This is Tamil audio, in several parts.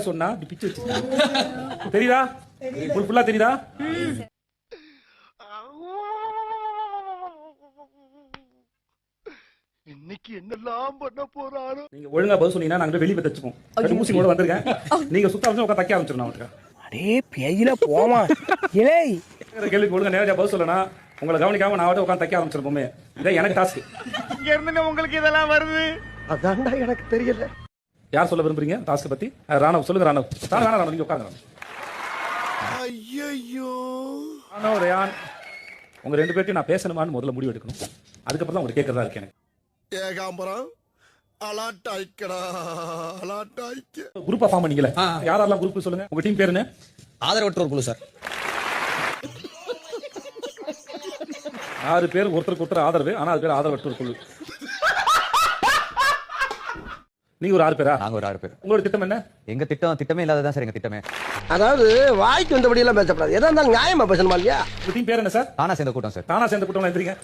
சொன்னா பிச்சு தெரியுதா? ஃபுல்லா தெரியுதா? இன்னைக்கு என்னெல்லாம் பண்ண போறாரோ. நீங்க ஒழுங்கா பதில் சொன்னீங்கன்னா நாங்க வெளியே தச்சுப்போம். ஊசி கூட வந்திருக்கேன். நீங்க சுத்த அவசியம் உட்காந்து தைக்க ஆரம்பிச்சிடணும் அவனுக்கு. அடே பேயில போமா இலே கேள்விக்கு ஒழுங்கா நேரடியா பதில் சொல்லனா உங்களை கவனிக்காம நான் அவட்ட உட்காந்து தைக்க ஆரம்பிச்சிருப்போமே. இதான் எனக்கு டாஸ்க். இங்க இருந்து உங்களுக்கு இதெல்லாம் வருது. அதான்டா எனக்கு தெரியல. யார் சொல்ல விரும்புறீங்க டாஸ்க் பத்தி? ராணவ் சொல்லுங்க. ராணவ் ராணவ் நீங்க உட்காருங்க. ஐயோ ராணவ் ரயான் உங்க ரெண்டு பேர்ட்டையும் நான் பேசணுமான்னு முதல்ல முடிவு எடுக்கணும். அதுக்கப்புறம் தான் உங்களுக்கு கேட்கறதா இருக்கு. எனக்கு ஏகாம்பரம் அலாட்டாய்க்கடா அலாட்டாய்க்க. குரூப்பா ஃபார்ம் பண்ணீங்களே யாரெல்லாம் குரூப் சொல்லுங்க. உங்க டீம் பேர் என்ன? ஆதரவற்றோர் குழு சார். 6 பேர் ஒருத்தருக்கு ஒருத்தர் ஆதரவு. ஆனா அது பேர் ஆதரவற்றோர் குழு. நீங்க ஒரு 6 பேரா? நாங்க ஒரு 6 பேர். உங்களோட திட்டம் என்ன? எங்க திட்டமே இல்லாததான் சார் எங்க திட்டமே. அதாவது வாய்க்கு வந்தபடி எல்லாம் பேசப்படாது. எதா இருந்தாலும் நியாயமா பேசணுமா இல்லையா? உங்க டீம் பேர் என்ன சார்? தானா சேர்ந்த கூட்டம் சார். தானா சேர்ந்த கூட்டம் எந்திரிங்க.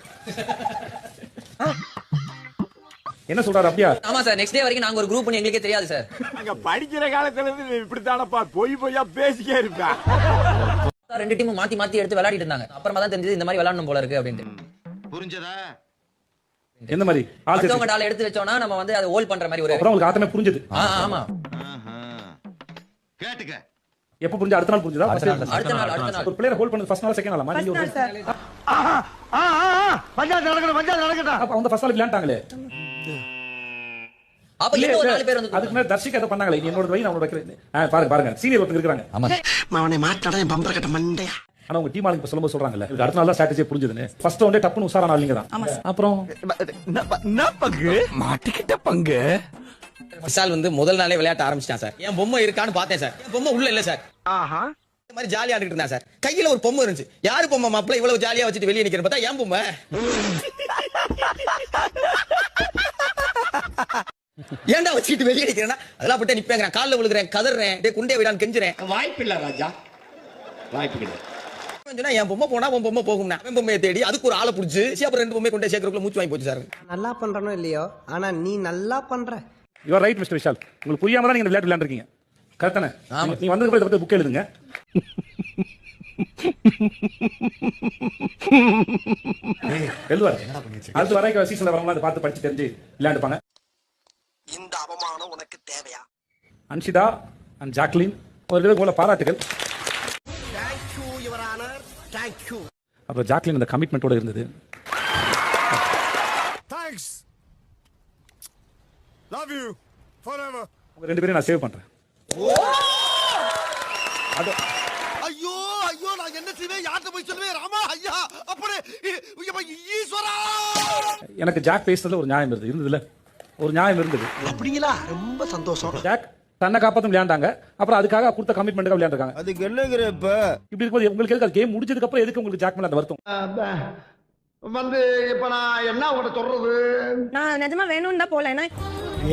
என்ன சொல்றாரு? அப்படியா? ஆமா சார். நெக்ஸ்ட் டே வரைக்கும் நாங்க ஒரு குரூப் பண்ணி எங்களுக்கே தெரியாது சார். நாங்க படிக்கிற காலத்துல இருந்து இப்படித்தானப்பா பொய்யா பேசிக்கே இருப்பேன். ரெண்டு டீமும் மாத்தி மாத்தி எடுத்து விளையாடிட்டு இருந்தாங்க. அப்புறமா தான் தெரிஞ்சது இந்த மாதிரி விளையாடணும் போல இருக்கு அப்படின்ட்டு. புரிஞ்சதா? எந்த மாதிரி ஆள் அடுத்தவங்க டால் எடுத்து வச்சோம்னா நம்ம வந்து அதை ஹோல்ட் பண்ற மாதிரி ஒரு. அப்புறம் உங்களுக்கு ஆத்தமே புரிஞ்சது. ஆமா. கேட்டுக்க. எப்ப புரிஞ்சு? அடுத்த நாள் புரிஞ்சதா? அடுத்த நாள் ஒரு பிளேயர் ஹோல்ட் பண்ணது ஃபர்ஸ்ட் நாள் செகண்ட் நாளா? நீங்க பஞ்சாயத்து நடக்கடா. அப்ப அந்த ஃபர்ஸ்ட் நாள் விளையாண்டாங்களே. அப்ப இன்னும் ஒரு 4 பேர் வந்து அதுக்கு மேல தர்ஷிகா ஏதோ பண்ணாங்களே. என்னோட வை நான் வைக்கிறேன். பாருங்க சீனியர் ஒருத்தர் இருக்காங்க. ஆமா. அவனை மாட்டாடா என் பம்பர கட்ட மண்டையா. ஆனா உங்க டீம் ஆளுங்க சொல்லும்போது சொல்றாங்கல்ல அடுத்த நாள் தான் ஸ்ட்ராட்டஜி புரிஞ்சதுன்னு. ஃபர்ஸ்ட் ரவுண்டே டப்புன்னு உசாரான ஆளுங்க தான். அப்புறம் என்ன பங்கு மாட்டிக்கிட்ட பங்கு. விஷால் வந்து முதல் நாளே விளையாட்ட ஆரம்பிச்சிட்டான் சார். என் பொம்மை இருக்கான்னு பார்த்தேன் சார். என் பொம்மை உள்ள இல்ல சார். இந்த மாதிரி ஜாலியா ஆடிட்டு இருந்தா சார். கையில ஒரு பொம்மை இருந்துச்சு. யாரு பொம்மை மாப்பிள்ள இவ்வளவு ஜாலியா வச்சுட்டு வெளியே நிக்கிறேன் பார்த்தா என் பொம்மை. ஏன்டா வச்சுட்டு வெளியே நிக்கிறேன்னா அதெல்லாம் போட்டு நிப்பேங்கிறேன். காலில் விழுகிறேன், கதறேன், குண்டே விடான்னு கெஞ்சுறேன். வாய்ப்பு இல்ல ராஜா, வாய்ப்பு கிடையாது. என் பொம்மை போனா உன் பொம்மை போகும்னா என் பொம்மையை தேடி அதுக்கு ஒரு ஆளை பிடிச்சி அப்புறம் 2 பொம்மை கொண்டே சேர்க்கறதுக்குள்ள மூச்சு வாங்கி போச்சு சார். நல்லா பண்றனோ இல்லையோ ஆனா நீ நல்லா பண்ற. You are right mister Vishal. உங்களுக்கு புரியாம தான் நீங்க விளையாட்டு விளையாண்டுருக்கீங்க. கரெக்ட் தானே? நீங்க வந்ததுக்கு இதை பத்தி புக் எழுதுங்க. எழுதுவாரு. அடுத்து வரைக்கும் சீசன்ல வரவங்க அதை பார்த்து படிச்சு தெரிஞ்சு விளையாண்டுப்பாங்க. இந்த அவமானம் உனக்கு தேவையா? அன்ஷிதா அண்ட் ஜாக்லின் ஒரு தடவை போல பாராட்டுகள். Thank you your honour, thank you. அப்புறம் ஜாக்லின் அந்த கமிட்மெண்டோட இருந்தது. Thanks, love you forever. உங்க 2 பேரையும் நான் சேவ் பண்றேன். ஐயோ ஐயோ நான் என்ன செய்வேன்? யார்கிட்ட போய் சொல்லுவேன்? ராமா ஐயா அப்படி ஈஸ்வரா. எனக்கு ஜாக் பேசுறதுல ஒரு நியாயம் இருந்ததுல ஒரு நியாயம் இருந்தது. அப்படிங்களா? ரொம்ப சந்தோஷம். ஜாக் தன்னை காப்பாத்தும் விளையாண்டாங்க. அப்புறம் அதுக்காக கொடுத்த கமிட்மெண்ட்டுக்கு விளையாண்டுருக்காங்க. அதுக்கு என்னங்கிற இப்ப இப்படி இருக்கும்போது உங்களுக்கு எதுக்கு கேம் முடிஞ்சதுக்கு அப்புறம் எதுக்கு உங்களுக்கு ஜாக் மேல அந்த வருத்தம் வந்து இப்ப நான் என்ன உங்கள்கிட்ட சொல்றது? நான் நிஜமா வேணும்னு தான் போல.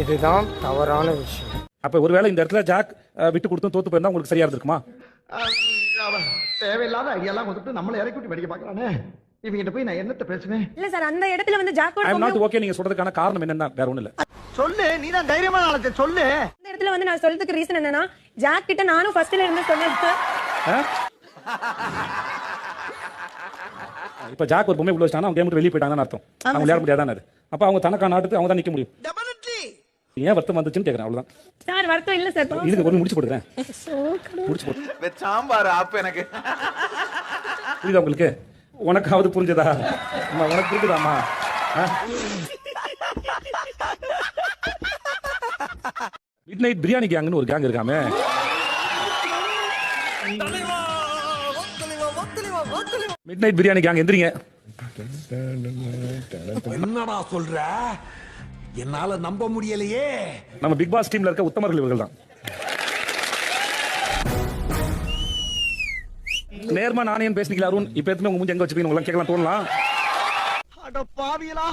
இதுதான் தவறான விஷயம். அப்ப ஒருவேளை இந்த இடத்துல ஜாக் விட்டு கொடுத்தும் தோத்து போயிருந்தா உங்களுக்கு சரியா இருந்திருக்குமா? தேவையில்லாத ஐடியாலாம் கொடுத்துட்டு நம்மளை இறக்கி விட்டு படிக்க பாக்குறானே. இவங்கிட்ட போய் நான் என்னத்த பேசுவேன்? இல்ல சார் அந்த இடத்துல வந்து ஐ அம் நாட் ஜாக்கோட ஓகே. நீங்க சொல்றதுக்கான காரணம் என்னன்னா வேற ஒண்ணும் இல்ல. சொல்லு, நீ தான் தைரியமான ஆளத்தை சொல்லு. அந்த இடத்துல வந்து நான் சொல்றதுக்கு ரீசன் என்னன்னா ஜாக் கிட்ட நானும் ஃபர்ஸ்ட்ல இருந்து சொன்னது. இப்ப ஜாக் ஒரு பொம்மை உள்ள வச்சானா அவங்க கேம் விட்டு வெளியே போயிட்டாங்கன்னு அர்த்தம். அவங்க விளையாட முடியாதானே? அப்ப அவங்க தனக்கான ஆட்டத்துக்கு அவங்க தான் நிக்க முடியும். ஏன் வருத்தம் வந்துச்சுன்னு கேக்குறேன். அவ்வளவுதான் சார் வருத்தம் இல்ல சார். இதுக்கு ஒரு முடிச்சு போடுறேன். முடிச்சு போடு. சாம்பார் ஆப்பு எனக்கு புரியுதா உங்களுக்கு? உனக்காவது புரிஞ்சதா? உனக்கு புரிஞ்சுதாமா? மிட் நைட் பிரியாணி கேங்னு ஒரு கேங் இருக்காமே. மிட் நைட் பிரியாணி கேங் எந்திரிங்க. என்னடா சொல்ற? என்னால நம்ப முடியலையே. நம்ம பிக் பாஸ் டீம்ல இருக்க உத்தமர்கள் இவர்கள் தான். நேர்மா நாணயம் பேசுனீங்களா அருண்? இப்ப எத்தனை உங்க மூஞ்சி எங்க வச்சுப்பீங்க உங்களுக்கு கேட்கலாம் தோணலாம். அட பாவியலா,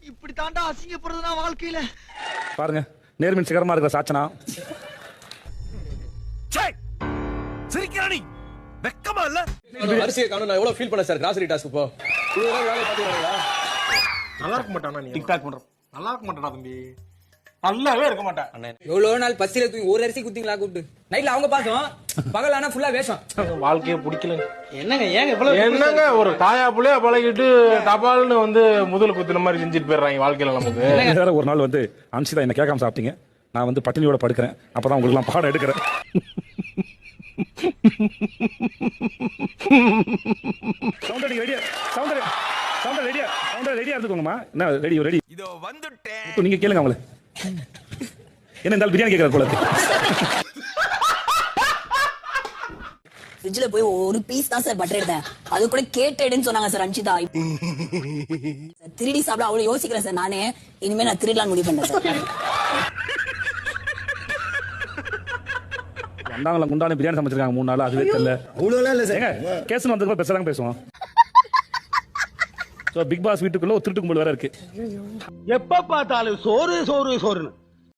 இப்படி தாண்டா அசிங்கப்படுறதுனா வாழ்க்கையில. பாருங்க நேர்மின் சிகரமா இருக்கிற சாச்சனா. சிரிக்கிறானி வெக்கமா இல்ல? அரிசியை காணோம். நான் எவ்வளவு ஃபீல் பண்ண சார் கிராசரி டாஸ்க் போ. நல்லா இருக்க மாட்டானா? நீ டிக்டாக் பண்ற நல்லா இருக்க மாட்டடா தம்பி. நல்லாவே இருக்க மாட்டேன். எவ்வளவு நாள் பசியில தூங்கி ஒரு அரிசி குத்திங்களா கூப்பிட்டு நைட்ல அவங்க பாசம் பகல் ஆனா ஃபுல்லா வேஷம். வாழ்க்கைய பிடிக்கல. என்னங்க ஒரு தாயா புள்ளையா பழகிட்டு தபால்னு வந்து முதல் குத்துன மாதிரி செஞ்சுட்டு போயிடுறாங்க வாழ்க்கையில நமக்கு. வேற ஒரு நாள் வந்து அன்சிதா என்ன கேட்காம சாப்பிட்டீங்க, நான் வந்து பட்டினியோட படுக்கிறேன், அப்பதான் உங்களுக்கு எல்லாம் பாடம் எடுக்கிறேன். சவுண்டர் ரெடியா, சவுண்டர் ரெடியா இருந்துக்கோங்கம்மா. என்ன ரெடி இதோ வந்துட்டேன். இப்போ நீங்க கேளுங்க அவங்கள. என்ன இருந்தாலும் பிரியாணி கேட்கற போல இருக்கு. ஃப்ரிட்ஜ்ல போய் ஒரு பீஸ் தான் சார் பட்டர் எடுத்தேன், அது கூட கேட்டேன்னு சொன்னாங்க சார் அன்ஷிதா. திருடி சாப்பிட அவ்வளவு யோசிக்கிறேன் சார் நானே. இனிமே நான் திருடலாம் முடிவு பண்ணேன் சார். வந்தாங்களா குண்டான பிரியாணி சமைச்சிருக்காங்க 3 நாள், அதுவே தெரியல. அவ்வளவுலாம் இல்ல சார். கேஸ்னு வந்ததுக்கு பேசுறாங்க பேசுவோம். பிக் பாஸ் வீட்டுக்குள்ள ஒரு திருட்டு கும்பல் வேற இருக்கு. எப்ப பார்த்தாலும் சோறு சோறு சோறுன்னு